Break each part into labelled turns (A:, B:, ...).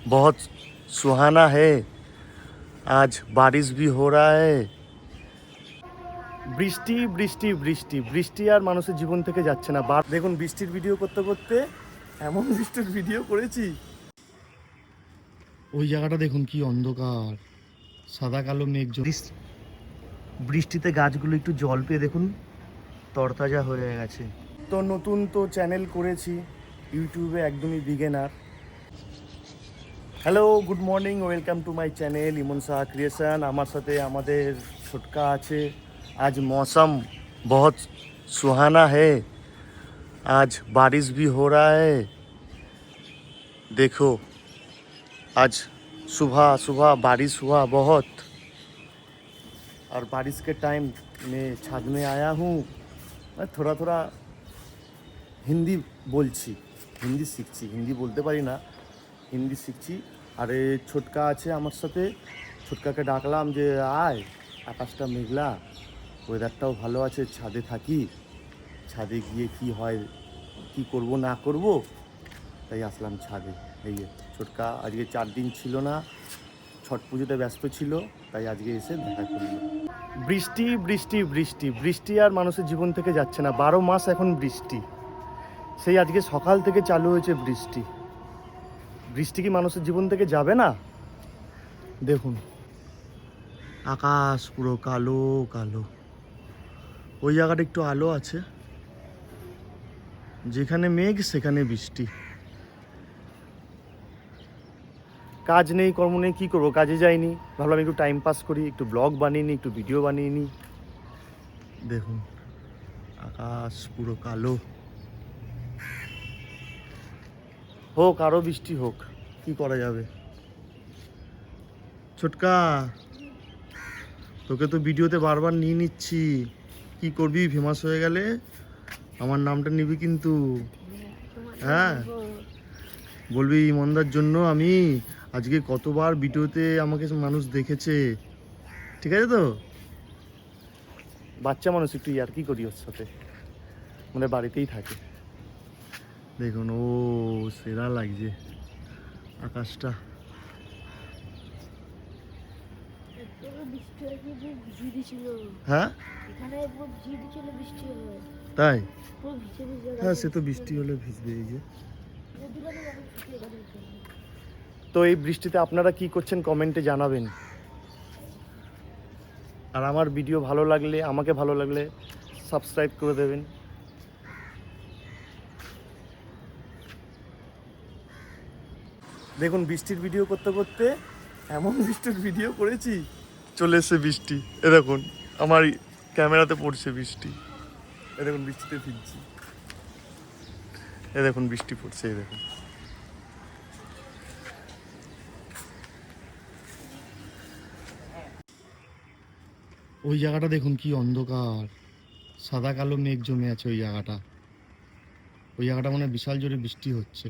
A: बहुत सुहाना है। आज बारिश भी हो रहा है। বৃষ্টি বৃষ্টি বৃষ্টি বৃষ্টি আর মানুষের জীবন থেকে যাচ্ছে না। দেখুন বৃষ্টির ভিডিও করতে করতে এমন বৃষ্টির ভিডিও করেছি। ওই জায়গাটা দেখুন কি অন্ধকার, সাদা কালো মেঘ। বৃষ্টিতে গাছগুলো একটু জল পেয়ে দেখুন তরতাজা হয়ে গেছে। তো নতুন তো চ্যানেল করেছি ইউটিউবে, একদমই beginner. Hello, good morning, welcome to my channel Imon Saha creation. আমার সাথে আমাদের ছোটকা আছে। आज मौसम बहुत सुहाना है। आज बारिश भी हो रहा है। देखो आज सुबह सुबह बारिश हुआ बहुत, और बारिश के टाइम मैं छत में आया हूँ। मैं थोड़ा थोड़ा हिंदी बोलছি, হিন্দি শিখছি। হিন্দি বলতে পারি না, হিন্দি শিখছি। আর এই ছোটকা আছে আমার সাথে। ছোটকাকে ডাকলাম যে আয়, আকাশটা মেঘলা, ওয়েদারটাও ভালো আছে, ছাদে থাকি। ছাদে গিয়ে কি হয়, কি করব না করব, তাই আসলাম ছাদে। এই যে ছোটকা আজকে 4 দিন ছিল না, ছট পুজোতে ব্যস্ত ছিল, তাই আজকে এসে দেখা করলো। বৃষ্টি বৃষ্টি বৃষ্টি বৃষ্টি আর মানুষের জীবন থেকে যাচ্ছে না। 12 মাস এখন বৃষ্টি। সেই আজকে সকাল থেকে চালু হয়েছে বৃষ্টি। বৃষ্টি কি মানুষের জীবন থেকে যাবে না? দেখুন আকাশ পুরো কালো কালো। ওই জায়গাটা একটু আলো আছে, যেখানে মেঘ সেখানে বৃষ্টি। কাজ নেই, কর্ম নেই, কী করবো? কাজে যাইনি, ভাবলাম একটু টাইম পাস করি, একটু ব্লগ বানিয়ে নিই, একটু ভিডিও বানিয়ে নিই। দেখুন আকাশ পুরো কালো। হোক, আরও বৃষ্টি হোক, কি করা যাবে। ছোটকা, তোকে তো ভিডিওতে বারবার নিয়ে নিচ্ছি, কি করবি? ফেমাস হয়ে গেলে আমার নামটা নিবি কিন্তু। হ্যাঁ, বলবি ইমনদার জন্য আমি আজকে কতবার ভিডিওতে আমাকে মানুষ দেখেছে। ঠিক আছে তো? বাচ্চা মানুষ, একটু আর কি করি ওর সাথে, মানে বাড়িতেই থাকে। দেখুন ও সেরা লাগছে আকাশটা। হ্যাঁ তাই? হ্যাঁ, সে তো বৃষ্টি হলে ভিজবে। এই যে, তো এই বৃষ্টিতে আপনারা কি করছেন কমেন্টে জানাবেন। আর আমার ভিডিও ভালো লাগলে, আমাকে ভালো লাগলে সাবস্ক্রাইব করে দেবেন। দেখুন বৃষ্টির ভিডিও করতে করতে এমন বৃষ্টির ভিডিও করেছি, চলে এসছে বৃষ্টি। এ দেখুন আমার ক্যামেরাতে পড়ছে বৃষ্টি। এ দেখুন বৃষ্টিতে ভিজছি। এ দেখুন বৃষ্টি পড়ছে, এ দেখুন। ওই জায়গাটা দেখুন কি অন্ধকার, সাদা কালো মেঘ জমে আছে ওই জায়গাটা। ওই জায়গাটা মানে বিশাল জোরে বৃষ্টি হচ্ছে।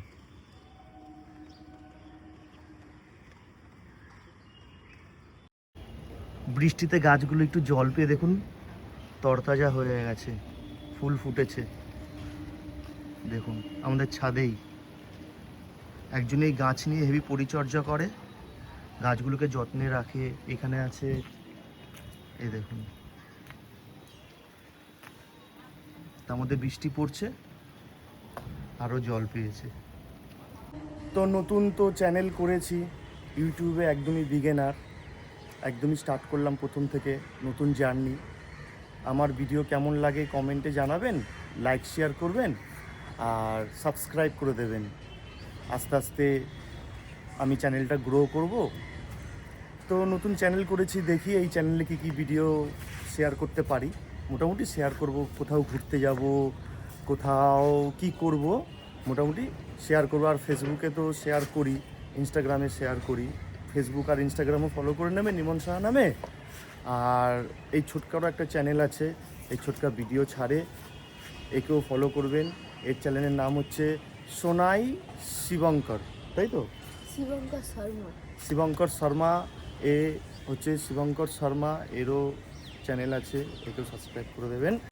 A: বৃষ্টিতে গাছগুলো একটু জল পেয়ে দেখুন তরতাজা হয়ে গেছে, ফুল ফুটেছে। দেখুন আমাদের ছাদেই একজন এই গাছ নিয়ে হেভি পরিচর্যা করে, গাছগুলোকে যত্নে রাখে। এখানে আছে, এই দেখুন, তার মধ্যে বৃষ্টি পড়ছে, আরও জল পেয়েছে। তো নতুন তো চ্যানেল করেছি ইউটিউবে, একদমই বিগিনার, একদমই স্টার্ট করলাম প্রথম থেকে, নতুন জার্নি। আমার ভিডিও কেমন লাগে কমেন্টে জানাবেন, লাইক শেয়ার করবেন, আর সাবস্ক্রাইব করে দেবেন। আস্তে আস্তে আমি চ্যানেলটা গ্রো করব। তো নতুন চ্যানেল করেছি, দেখি এই চ্যানেলে কী কী ভিডিও শেয়ার করতে পারি। মোটামুটি শেয়ার করব, কোথাও ঘুরতে যাব, কোথাও কি করব, মোটামুটি শেয়ার করব। আর ফেসবুকে তো শেয়ার করি, ইনস্টাগ্রামে শেয়ার করি। ফেসবুক আর ইনস্টাগ্রামও ফলো করে নেবেন ইমন সাহা নামে। আর এই ছোটকারও একটা চ্যানেল আছে, এই ছোটকা ভিডিও ছাড়ে, একেও ফলো করবেন। এর চ্যানেলের নাম হচ্ছে সোনাই শিবঙ্কর, তাই তো?
B: শিবঙ্কর শর্মা।
A: শিবঙ্কর শর্মা, এ হচ্ছে শিবঙ্কর শর্মা, এরও চ্যানেল আছে, একেও সাবস্ক্রাইব করে দেবেন।